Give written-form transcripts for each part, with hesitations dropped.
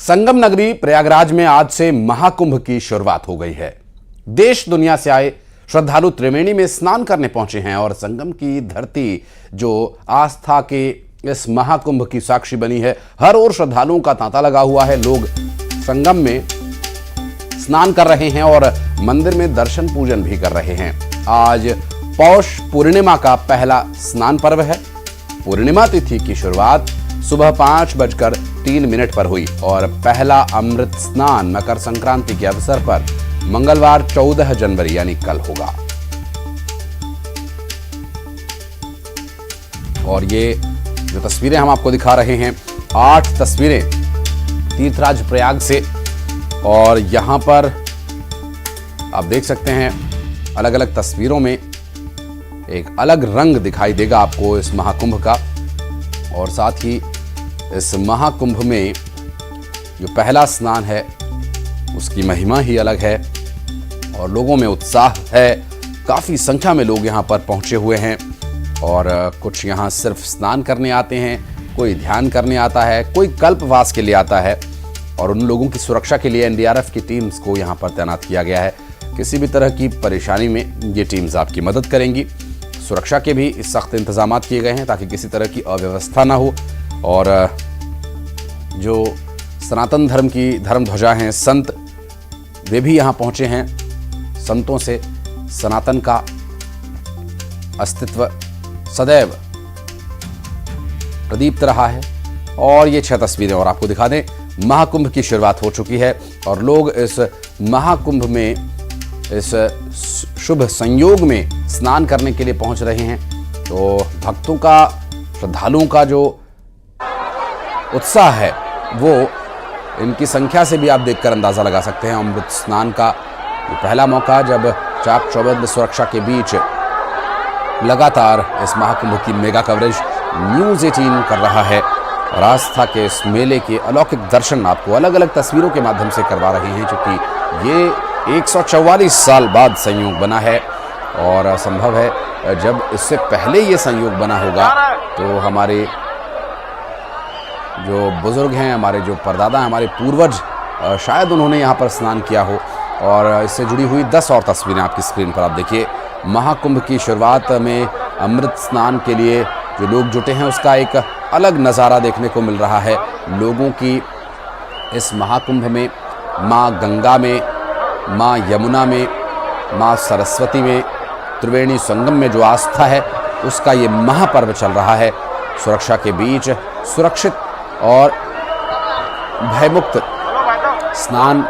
संगम नगरी प्रयागराज में आज से महाकुंभ की शुरुआत हो गई है। देश दुनिया से आए श्रद्धालु त्रिवेणी में स्नान करने पहुंचे हैं और संगम की धरती जो आस्था के इस महाकुंभ की साक्षी बनी है, हर ओर श्रद्धालुओं का तांता लगा हुआ है। लोग संगम में स्नान कर रहे हैं और मंदिर में दर्शन पूजन भी कर रहे हैं। आज पौष पूर्णिमा का पहला स्नान पर्व है। पूर्णिमा तिथि की शुरुआत सुबह 5:03 पर हुई और पहला अमृत स्नान मकर संक्रांति के अवसर पर मंगलवार 14 जनवरी यानी कल होगा। और ये जो तस्वीरें हम आपको दिखा रहे हैं, 8 तस्वीरें तीर्थराज प्रयाग से, और यहां पर आप देख सकते हैं अलग अलग तस्वीरों में एक अलग रंग दिखाई देगा आपको इस महाकुंभ का। और साथ ही इस महाकुंभ में जो पहला स्नान है उसकी महिमा ही अलग है और लोगों में उत्साह है। काफी संख्या में लोग यहां पर पहुंचे हुए हैं और कुछ यहां सिर्फ स्नान करने आते हैं, कोई ध्यान करने आता है, कोई कल्पवास के लिए आता है। और उन लोगों की सुरक्षा के लिए एनडीआरएफ की टीम्स को यहां पर तैनात किया गया है। किसी भी तरह की परेशानी में ये टीम्स आपकी मदद करेंगी। सुरक्षा के भी सख्त इंतजाम किए गए हैं ताकि किसी तरह की अव्यवस्था ना हो। और जो सनातन धर्म की धर्म ध्वजा हैं, संत, वे भी यहां पहुंचे हैं। संतों से सनातन का अस्तित्व सदैव प्रदीप्त रहा है। और ये 6 तस्वीरें और आपको दिखा दें, महाकुंभ की शुरुआत हो चुकी है और लोग इस महाकुंभ में इस शुभ संयोग में स्नान करने के लिए पहुंच रहे हैं। तो भक्तों का, श्रद्धालुओं का जो उत्साह है वो इनकी संख्या से भी आप देखकर अंदाजा लगा सकते हैं। अमृत स्नान का ये पहला मौका जब चाक चौबंद सुरक्षा के बीच लगातार इस महाकुंभ की मेगा कवरेज न्यूज़ 18 कर रहा है और आस्था के इस मेले के अलौकिक दर्शन आपको अलग अलग तस्वीरों के माध्यम से करवा रहे हैं, क्योंकि ये 144 साल बाद संयोग बना है। और संभव है जब इससे पहले ये संयोग बना होगा तो हमारे जो बुजुर्ग हैं, हमारे जो परदादा, हमारे पूर्वज, शायद उन्होंने यहाँ पर स्नान किया हो। और इससे जुड़ी हुई 10 और तस्वीरें आपकी स्क्रीन पर आप देखिए। महाकुंभ की शुरुआत में अमृत स्नान के लिए जो लोग जुटे हैं उसका एक अलग नज़ारा देखने को मिल रहा है। लोगों की इस महाकुंभ में माँ गंगा में, माँ यमुना में, माँ सरस्वती में, त्रिवेणी संगम में जो आस्था है उसका ये महापर्व चल रहा है। सुरक्षा के बीच सुरक्षित और भयमुक्त स्नान,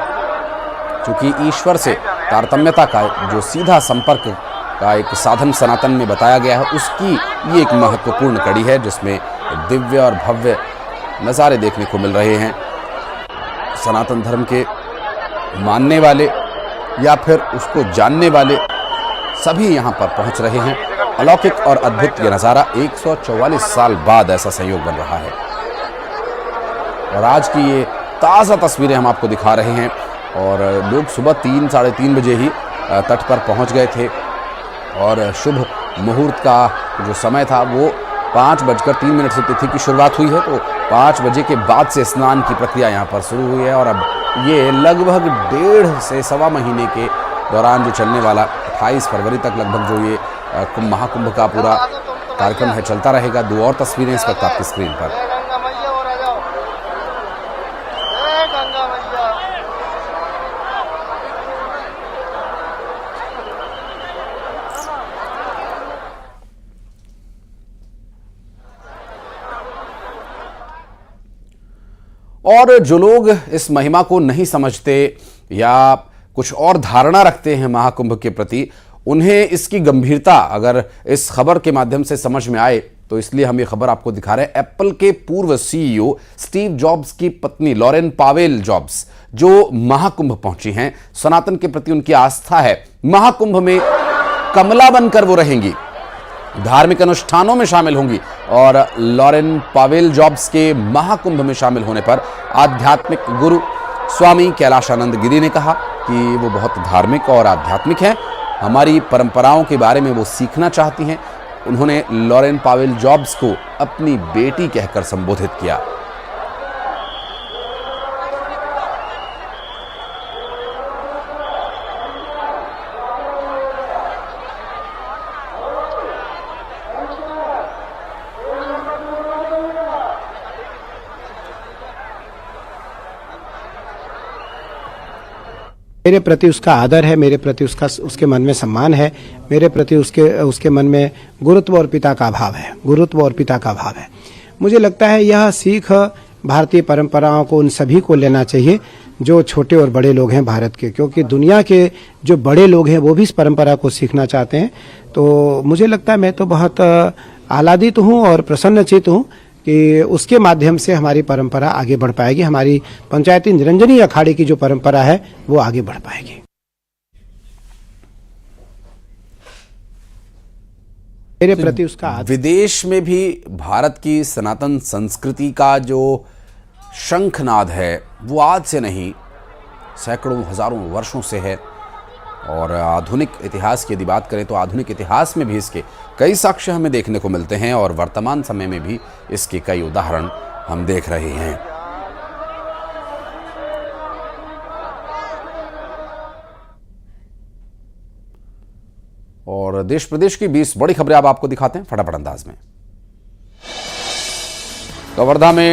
चूंकि ईश्वर से तारतम्यता का जो सीधा संपर्क का एक साधन सनातन में बताया गया है, उसकी ये एक महत्वपूर्ण कड़ी है जिसमें दिव्य और भव्य नज़ारे देखने को मिल रहे हैं। सनातन धर्म के मानने वाले या फिर उसको जानने वाले सभी यहाँ पर पहुँच रहे हैं। अलौकिक और अद्भुत ये नज़ारा 144 साल बाद ऐसा संयोग बन रहा है। और आज की ये ताज़ा तस्वीरें हम आपको दिखा रहे हैं। और लोग सुबह 3, साढ़े 3 बजे ही तट पर पहुंच गए थे और शुभ मुहूर्त का जो समय था वो 5:03 से तिथि की शुरुआत हुई है। तो 5 बजे के बाद से स्नान की प्रक्रिया यहाँ पर शुरू हुई है और अब ये लगभग 1.5 से सवा महीने के दौरान जो चलने वाला 28 फरवरी तक लगभग जो ये महाकुंभ का पूरा कार्यक्रम है चलता रहेगा। 2 और तस्वीरें इस वक्त आपकी स्क्रीन पर। और जो लोग इस महिमा को नहीं समझते या कुछ और धारणा रखते हैं महाकुंभ के प्रति, उन्हें इसकी गंभीरता अगर इस खबर के माध्यम से समझ में आए तो इसलिए हम ये खबर आपको दिखा रहे हैं। एप्पल के पूर्व सीईओ स्टीव जॉब्स की पत्नी लॉरेन पावेल जॉब्स जो महाकुंभ पहुंची हैं, सनातन के प्रति उनकी आस्था है। महाकुंभ में कमला बनकर वो रहेंगी, धार्मिक अनुष्ठानों में शामिल होंगी। और लॉरेन पावेल जॉब्स के महाकुंभ में शामिल होने पर आध्यात्मिक गुरु स्वामी कैलाशानंद गिरी ने कहा कि वो बहुत धार्मिक और आध्यात्मिक हैं, हमारी परंपराओं के बारे में वो सीखना चाहती हैं। उन्होंने लॉरेन पावेल जॉब्स को अपनी बेटी कहकर संबोधित किया। मेरे प्रति उसका आदर है, मेरे प्रति उसके मन में सम्मान है, मेरे प्रति उसके मन में गुरुत्व और पिता का भाव है, गुरुत्व और पिता का भाव है। मुझे लगता है यह सीख भारतीय परंपराओं को उन सभी को लेना चाहिए जो छोटे और बड़े लोग हैं भारत के, क्योंकि दुनिया के जो बड़े लोग हैं वो भी इस परंपरा को सीखना चाहते हैं। तो मुझे लगता है मैं तो बहुत आह्लादित हूँ और प्रसन्नचित हूँ कि उसके माध्यम से हमारी परंपरा आगे बढ़ पाएगी, हमारी पंचायती निरंजनी अखाड़े की जो परंपरा है वो आगे बढ़ पाएगी। मेरे प्रति उसका विदेश में भी भारत की सनातन संस्कृति का जो शंखनाद है वो आज से नहीं, सैकड़ों हजारों वर्षों से है। और आधुनिक इतिहास की यदि बात करें तो आधुनिक इतिहास में भी इसके कई साक्ष्य हमें देखने को मिलते हैं और वर्तमान समय में भी इसके कई उदाहरण हम देख रहे हैं। और देश प्रदेश की 20 बड़ी खबरें अब आपको दिखाते हैं फटाफट अंदाज में। कवर्धा में